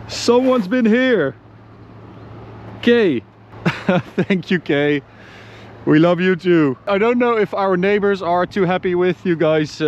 Someone's been here. Kay. Thank you, Kay. We love you too. I don't know if our neighbors are too happy with you guys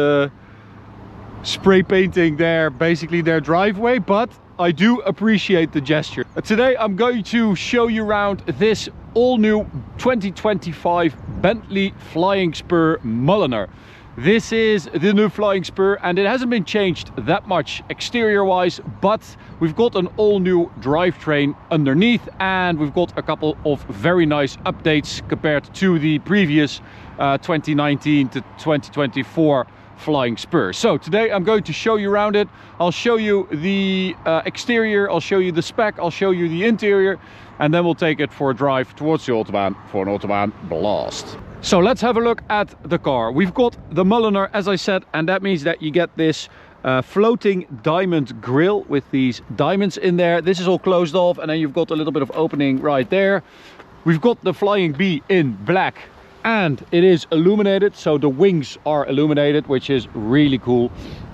spray painting basically their driveway, but I do appreciate the gesture. Today I'm going to show you around this all new 2025 Bentley Flying Spur Mulliner. This is the new Flying Spur and it hasn't been changed that much exterior wise, but we've got an all new drivetrain underneath and we've got a couple of very nice updates compared to the previous 2019 to 2024 Flying Spur. So today I'm going to show you around it. I'll show you the exterior, I'll show you the spec, I'll show you the interior, and then we'll take it for a drive towards the Autobahn for an Autobahn blast. So let's have a look at the car. We've got the Mulliner, as I said, and that means that you get this floating diamond grille with these diamonds in there. This is all closed off and then you've got a little bit of opening right there. We've got the Flying B in black and it is illuminated, so the wings are illuminated, which is really cool.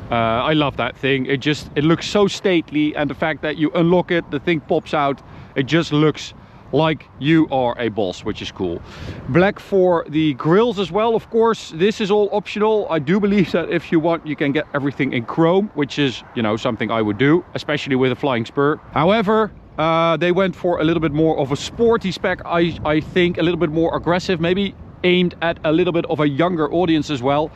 I love that thing. It looks so stately, and the fact that you unlock it, the thing pops out, it just looks like you are a boss, which is cool. Black for the grills as well, of course. This is all optional. I do believe that if you want, you can get everything in chrome, which is, you know, something I would do, especially with a Flying Spur. However, they went for a little bit more of a sporty spec, I think, a little bit more aggressive, maybe aimed at a little bit of a younger audience as well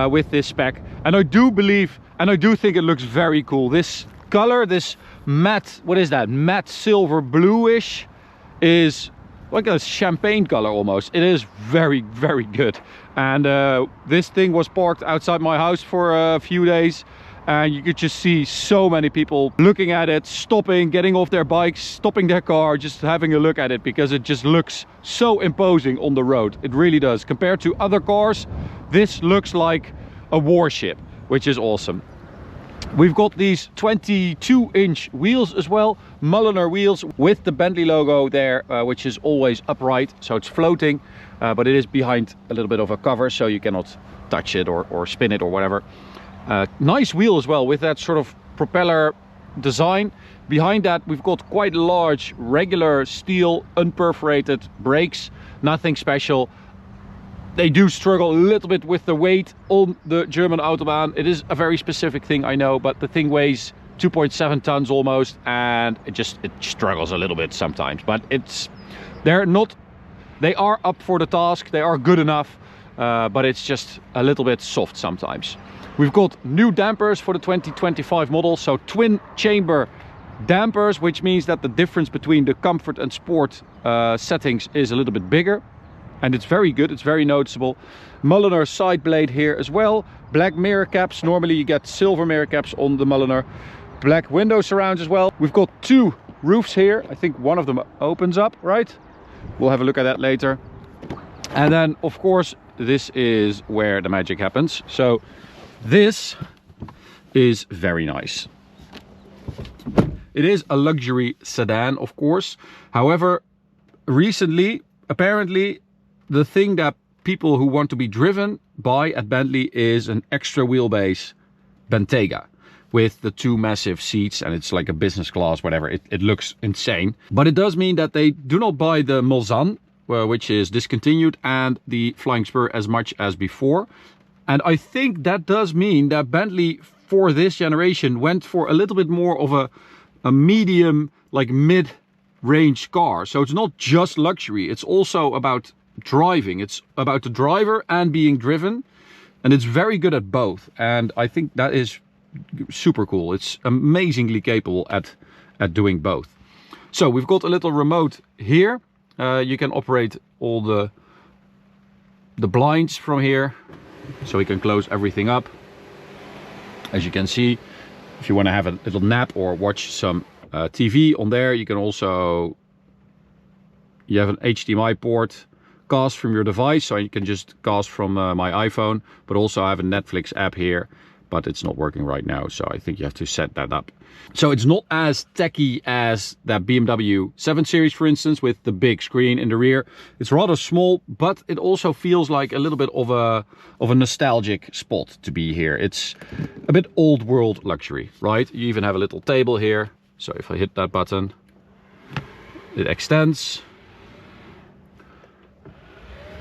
with this spec. And I do believe, and I do think it looks very cool. This color, this matte, what is that? Matte silver bluish, is like a champagne color almost. It is very, very good. And this thing was parked outside my house for a few days and you could just see so many people looking at it, stopping, getting off their bikes, stopping their car, just having a look at it, because it just looks so imposing on the road. It really does. Compared to other cars, this looks like a warship, which is awesome. We've got these 22-inch wheels as well, Mulliner wheels with the Bentley logo there, which is always upright, so it's floating, but it is behind a little bit of a cover, so you cannot touch it or spin it or whatever. Nice wheel as well with that sort of propeller design. Behind that we've got quite large regular steel unperforated brakes, nothing special. They do struggle a little bit with the weight on the German Autobahn. It is a very specific thing, I know, but the thing weighs 2.7 tons almost, and it struggles a little bit sometimes. But they are up for the task. They are good enough, but it's just a little bit soft sometimes. We've got new dampers for the 2025 model, so twin chamber dampers, which means that the difference between the comfort and sport settings is a little bit bigger. And it's very good, it's very noticeable. Mulliner side blade here as well. Black mirror caps, normally you get silver mirror caps on the Mulliner. Black window surrounds as well. We've got two roofs here. I think one of them opens up, right? We'll have a look at that later. And then, of course, this is where the magic happens. So this is very nice. It is a luxury sedan, of course. However, recently, apparently, the thing that people who want to be driven by at Bentley is an extra wheelbase Bentayga with the two massive seats, and it's like a business class, whatever. It looks insane. But it does mean that they do not buy the Mulsanne, which is discontinued, and the Flying Spur as much as before. And I think that does mean that Bentley for this generation went for a little bit more of a medium, like mid-range car. So it's not just luxury, it's also about driving. It's about the driver and being driven, and it's very good at both, and I think that is super cool. It's amazingly capable at doing both. So we've got a little remote here. You can operate all the blinds from here, so we can close everything up. As you can see, if you want to have a little nap or watch some TV on there, you can also, you have an HDMI port, cast from your device, so you can just cast from my iPhone, but also I have a Netflix app here, but it's not working right now, so I think you have to set that up. So it's not as techy as that BMW 7 Series, for instance, with the big screen in the rear. It's rather small, but it also feels like a little bit of a nostalgic spot to be here. It's a bit old world luxury, right? You even have a little table here, So if I hit that button, it extends,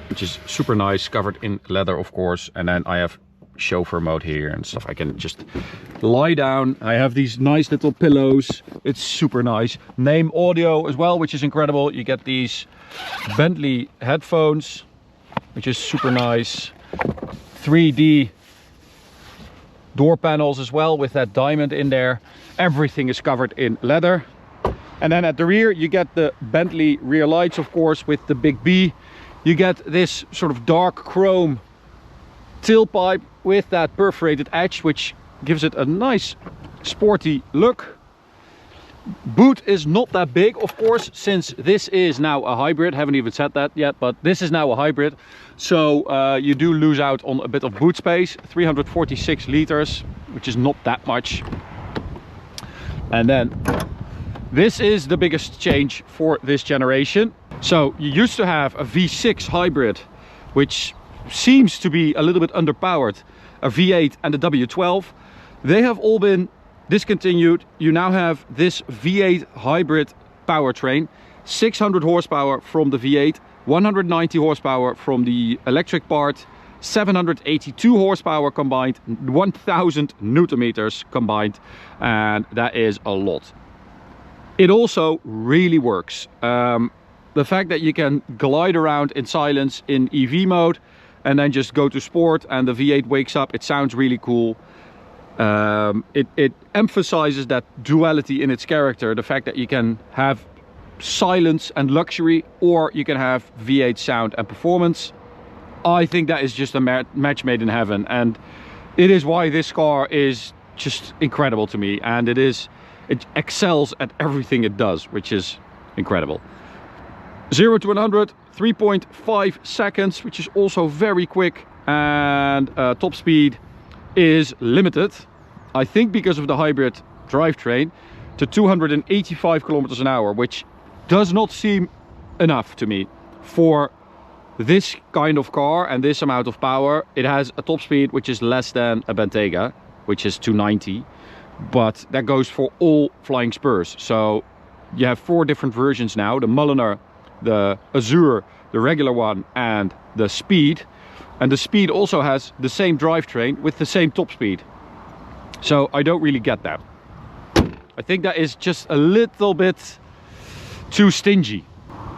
which is super nice, covered in leather of course. And then I have chauffeur mode here and stuff. I can just lie down. I have these nice little pillows. It's super nice. Name audio as well, which is incredible. You get these Bentley headphones, which is super nice. 3D door panels as well with that diamond in there. Everything is covered in leather. And then at the rear you get the Bentley rear lights, of course, with the big B. You get this sort of dark chrome tailpipe with that perforated edge, which gives it a nice sporty look. Boot is not that big, of course, since this is now a hybrid. Haven't even said that yet, but this is now a hybrid. So you do lose out on a bit of boot space. 346 liters, which is not that much. And then this is the biggest change for this generation. So you used to have a V6 hybrid, which seems to be a little bit underpowered, a V8 and a W12. They have all been discontinued. You now have this V8 hybrid powertrain, 600 horsepower from the V8, 190 horsepower from the electric part, 782 horsepower combined, 1000 newton meters combined, and that is a lot. It also really works. The fact that you can glide around in silence in EV mode and then just go to sport and the V8 wakes up, it sounds really cool. It emphasizes that duality in its character, the fact that you can have silence and luxury, or you can have V8 sound and performance. I think that is just a match made in heaven, and it is why this car is just incredible to me, and it excels at everything it does, which is incredible. 0 to 100, 3.5 seconds, which is also very quick, and top speed is limited, I think because of the hybrid drivetrain, to 285 kilometers an hour, which does not seem enough to me for this kind of car and this amount of power. It has a top speed which is less than a Bentayga, which is 290, but that goes for all flying Spurs. So you have 4 different versions now: the Mulliner, the Azure, the regular one, and the Speed. And the Speed also has the same drivetrain with the same top speed. So I don't really get that. I think that is just a little bit too stingy.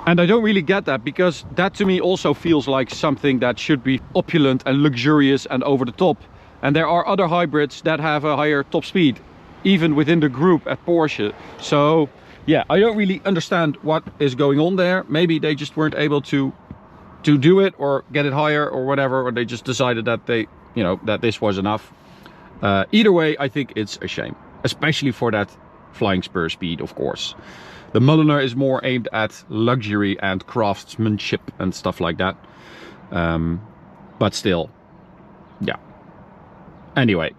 And I don't really get that, because that to me also feels like something that should be opulent and luxurious and over the top. And there are other hybrids that have a higher top speed, even within the group at Porsche. So yeah, I don't really understand what is going on there. Maybe they just weren't able to do it or get it higher or whatever, or they just decided that they, you know, that this was enough. Either way, I think it's a shame, especially for that flying Spur speed, of course. The Mulliner is more aimed at luxury and craftsmanship and stuff like that. But still, yeah. Anyway,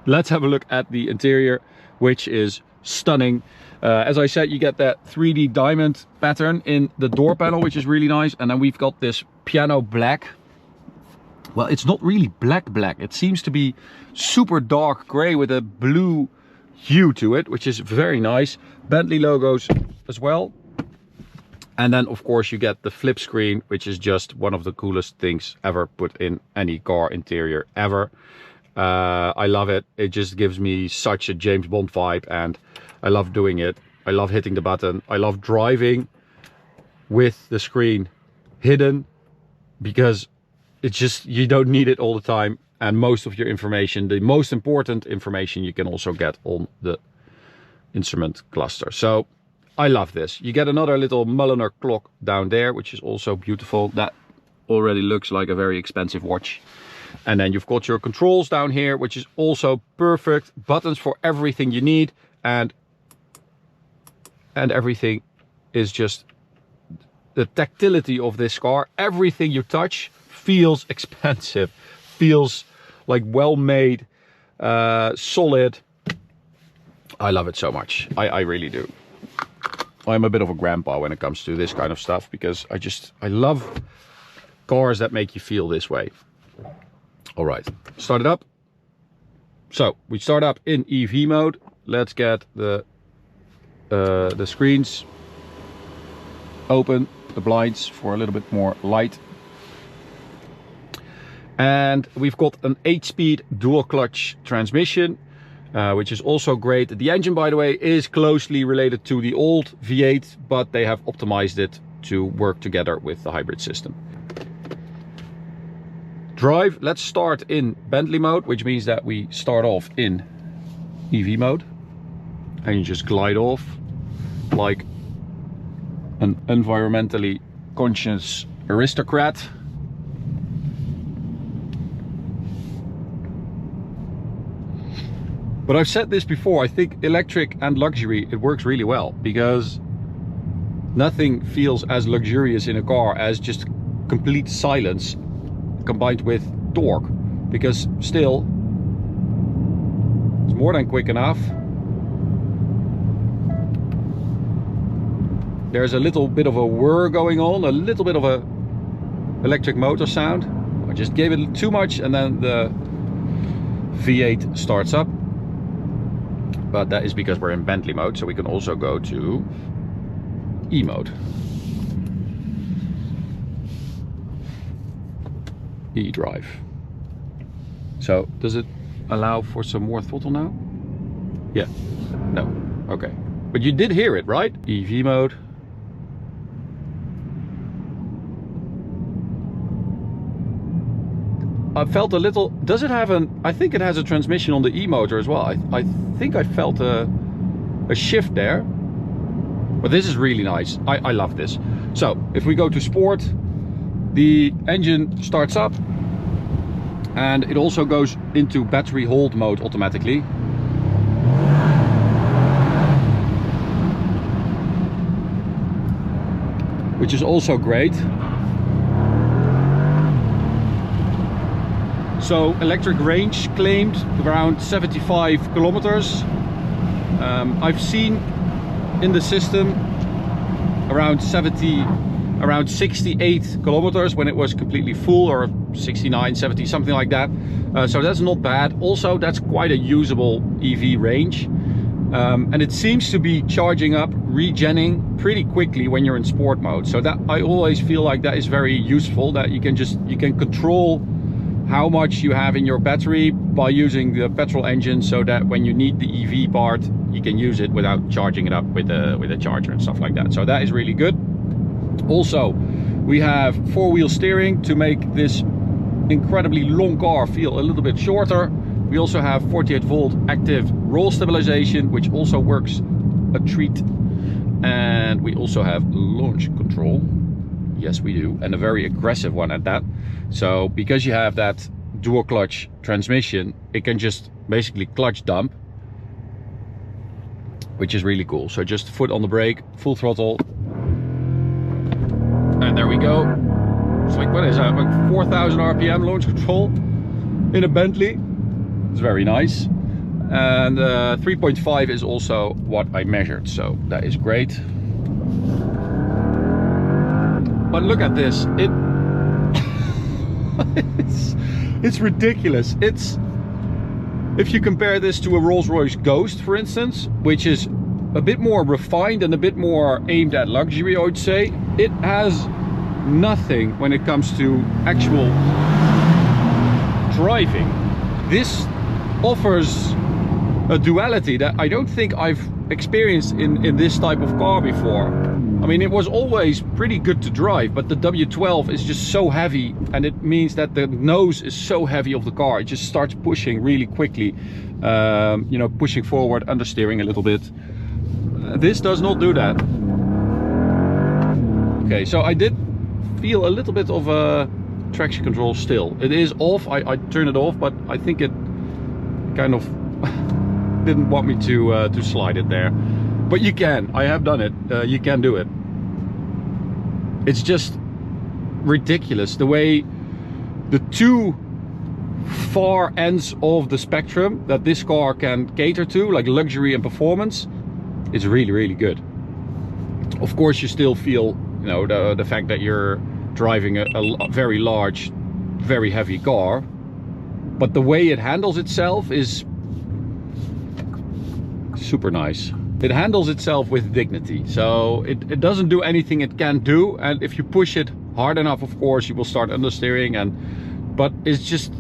let's have a look at the interior, which is stunning. As I said, you get that 3D diamond pattern in the door panel, which is really nice. And then we've got this piano black. Well, it's not really black. It seems to be super dark gray with a blue hue to it, which is very nice. Bentley logos as well. And then of course you get the flip screen, which is just one of the coolest things ever put in any car interior ever. I love it. It just gives me such a James Bond vibe, and I love doing it. I love hitting the button. I love driving with the screen hidden, because it's just, you don't need it all the time. And most of your information, the most important information, you can also get on the instrument cluster. So I love this. You get another little Mulliner clock down there, which is also beautiful. That already looks like a very expensive watch. And then you've got your controls down here, which is also perfect. Buttons for everything you need, and everything is just the tactility of this car. Everything you touch feels expensive, feels like well made, solid. I love it so much. I really do. I'm a bit of a grandpa when it comes to this kind of stuff, because I love cars that make you feel this way. All right, start it up. So we start up in EV mode. Let's get the the screens open, the blinds for a little bit more light. And we've got an 8-speed dual clutch transmission, which is also great. The engine, by the way, is closely related to the old V8, but they have optimized it to work together with the hybrid system. Drive, let's start in Bentley mode, which means that we start off in EV mode. And you just glide off like an environmentally conscious aristocrat. But I've said this before, I think electric and luxury, it works really well, because nothing feels as luxurious in a car as just complete silence combined with torque, because still it's more than quick enough. There's a little bit of a whir going on, a little bit of a electric motor sound. I just gave it too much and then the V8 starts up. But that is because we're in Bentley mode, so we can also go to E mode. E drive. So does it allow for some more throttle now? Yeah. No. Okay. But you did hear it, right? EV mode. I felt a little, does it have an, I think it has a transmission on the E motor as well. I think I felt a shift there. But this is really nice. I love this. So if we go to sport, the engine starts up and it also goes into battery hold mode automatically. Which is also great. So electric range claimed around 75 kilometers. I've seen in the system around 68 kilometers when it was completely full, or 69, 70, something like that. So that's not bad. Also, that's quite a usable EV range. And it seems to be charging up, regenning pretty quickly when you're in sport mode. So that, I always feel like that is very useful, that you can control how much you have in your battery by using the petrol engine, so that when you need the EV part, you can use it without charging it up with a charger and stuff like that. So that is really good. Also, we have 4-wheel steering to make this incredibly long car feel a little bit shorter. We also have 48-volt active roll stabilization, which also works a treat. And we also have launch control. Yes, we do, and a very aggressive one at that. So because you have that dual clutch transmission, it can just basically clutch dump, which is really cool. So just foot on the brake, full throttle, and there we go. It's like, what is that, like 4,000 RPM launch control in a Bentley. It's very nice. And 3.5 is also what I measured, so that is great. But look at this, it's ridiculous. It's, if you compare this to a Rolls-Royce Ghost, for instance, which is a bit more refined and a bit more aimed at luxury, I would say, it has nothing when it comes to actual driving. This offers a duality that I don't think I've experienced in this type of car before. I mean, it was always pretty good to drive, but the W12 is just so heavy, and it means that the nose is so heavy of the car. It just starts pushing really quickly, you know, pushing forward, understeering a little bit. This does not do that. Okay, so I did feel a little bit of traction control still. It is off, I turned it off, but I think it kind of didn't want me to slide it there. But you can, I have done it, you can do it. It's just ridiculous the way the two far ends of the spectrum that this car can cater to, like luxury and performance, is really, really good. Of course, you still feel, you know, the fact that you're driving a very large, very heavy car, but the way it handles itself is super nice. It handles itself with dignity, so it doesn't do anything it can't do, and if you push it hard enough, of course, you will start understeering, but it's just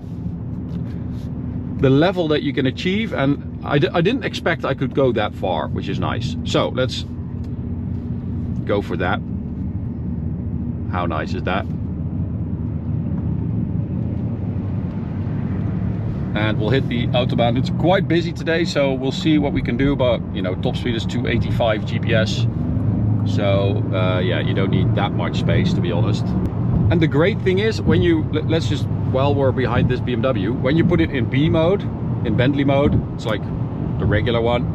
the level that you can achieve, and I didn't expect I could go that far, which is nice. So let's go for that. How nice is that? And we'll hit the Autobahn. It's quite busy today, so we'll see what we can do, but you know, top speed is 285 GPS, so yeah, you don't need that much space, to be honest. And the great thing is, when you, let's just, while we're behind this BMW, when you put it in B mode, in Bentley mode, it's like the regular one,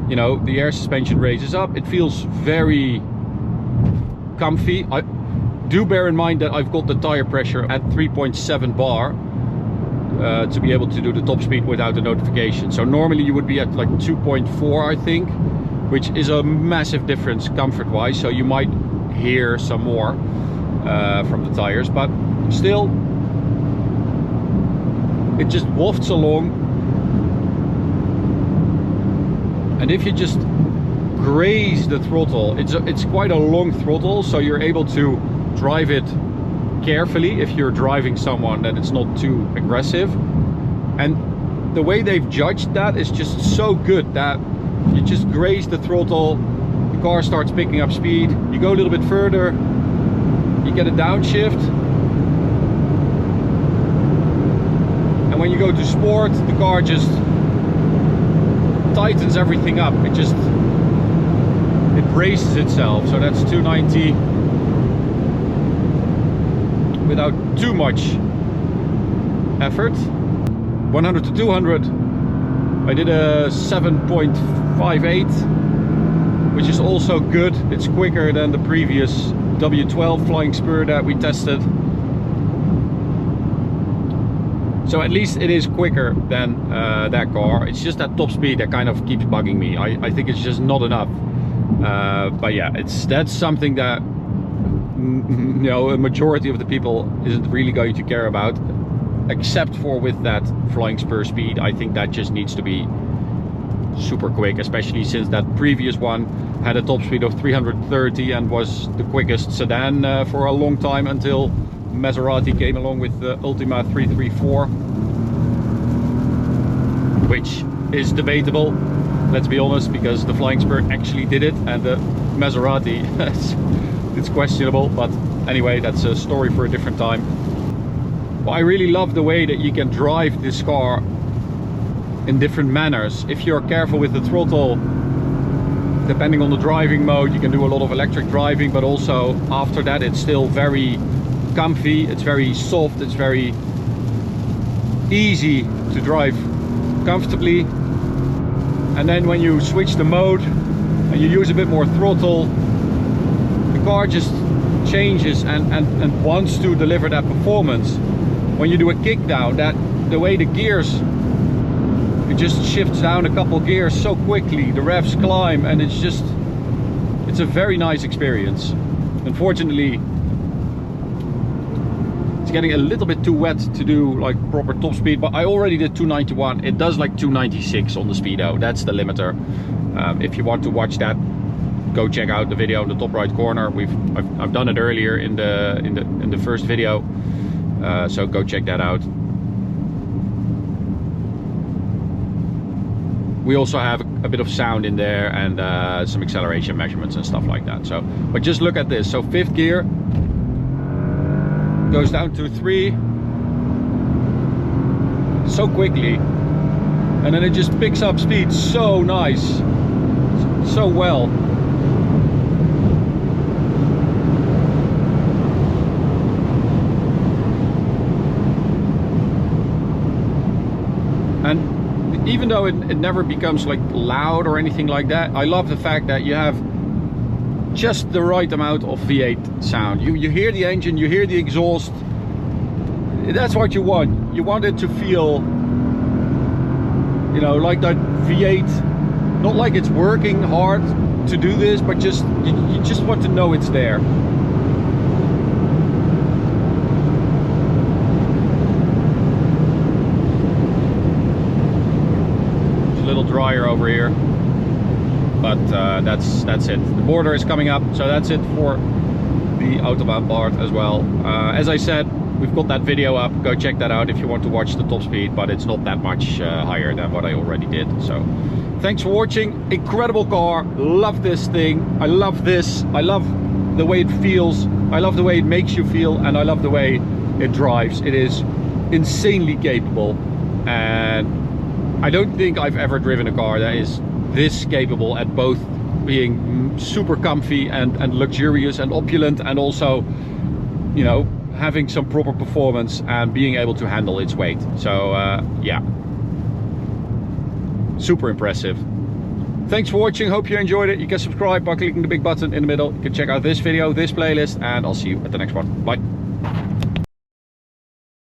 you know, the air suspension raises up, it feels very comfy. I do bear in mind that I've got the tire pressure at 3.7 bar to be able to do the top speed without the notification. So normally you would be at like 2.4, I think, which is a massive difference comfort wise, so you might hear some more from the tires, but still it just wafts along. And if you just graze the throttle, it's quite a long throttle, so you're able to drive it carefully if you're driving someone, that it's not too aggressive. And the way they've judged that is just so good, that you just graze the throttle, the car starts picking up speed, you go a little bit further, you get a downshift, and when you go to sport, the car just tightens everything up. It braces itself, so that's 290 without too much effort. 100 to 200 I did a 7.58, which is also good. It's quicker than the previous W12 Flying Spur that we tested, so at least it is quicker than that car. It's just that top speed that kind of keeps bugging me. I think it's just not enough, but yeah, that's something that, you know, a majority of the people isn't really going to care about, except for with that Flying Spur speed. I think that just needs to be super quick, especially since that previous one had a top speed of 330 and was the quickest sedan for a long time, until Maserati came along with the Ultima 334, which is debatable, let's be honest, because the Flying Spur actually did it, and the Maserati it's questionable. But anyway, that's a story for a different time. Well, I really love the way that you can drive this car in different manners. If you're careful with the throttle, depending on the driving mode, you can do a lot of electric driving, but also after that it's still very comfy, it's very soft, it's very easy to drive comfortably. And then when you switch the mode and you use a bit more throttle, the car just changes and wants to deliver that performance. When you do a kick down, the way the gears, it just shifts down a couple gears so quickly, the revs climb, and it's a very nice experience. Unfortunately, it's getting a little bit too wet to do like proper top speed, but I already did 291. It does like 296 on the speedo. That's the limiter. If you want to watch that, go check out the video in the top right corner. I've done it earlier in the first video, so go check that out. We also have a bit of sound in there and some acceleration measurements and stuff like that. So, but just look at this. So 5th gear goes down to 3 so quickly, and then it just picks up speed so nice, so well. And even though it never becomes like loud or anything like that, I love the fact that you have just the right amount of V8 sound. You hear the engine, you hear the exhaust. That's what you want. You want it to feel, you know, like that V8, not like it's working hard to do this, but just you just want to know it's there. Drier over here. but that's it. The border is coming up, so that's it for the Autobahn part as well. As I said, we've got that video up. Go check that out if you want to watch the top speed, but it's not that much higher than what I already did. So thanks for watching. Incredible car. Love this thing. I love this. I love the way it feels. I love the way it makes you feel, and I love the way it drives. It is insanely capable, and I don't think I've ever driven a car that is this capable at both being super comfy and luxurious and opulent, and also, you know, having some proper performance and being able to handle its weight. So yeah, super impressive. Thanks for watching. Hope you enjoyed it. You can subscribe by clicking the big button in the middle. You can check out this video, this playlist, and I'll see you at the next one. Bye.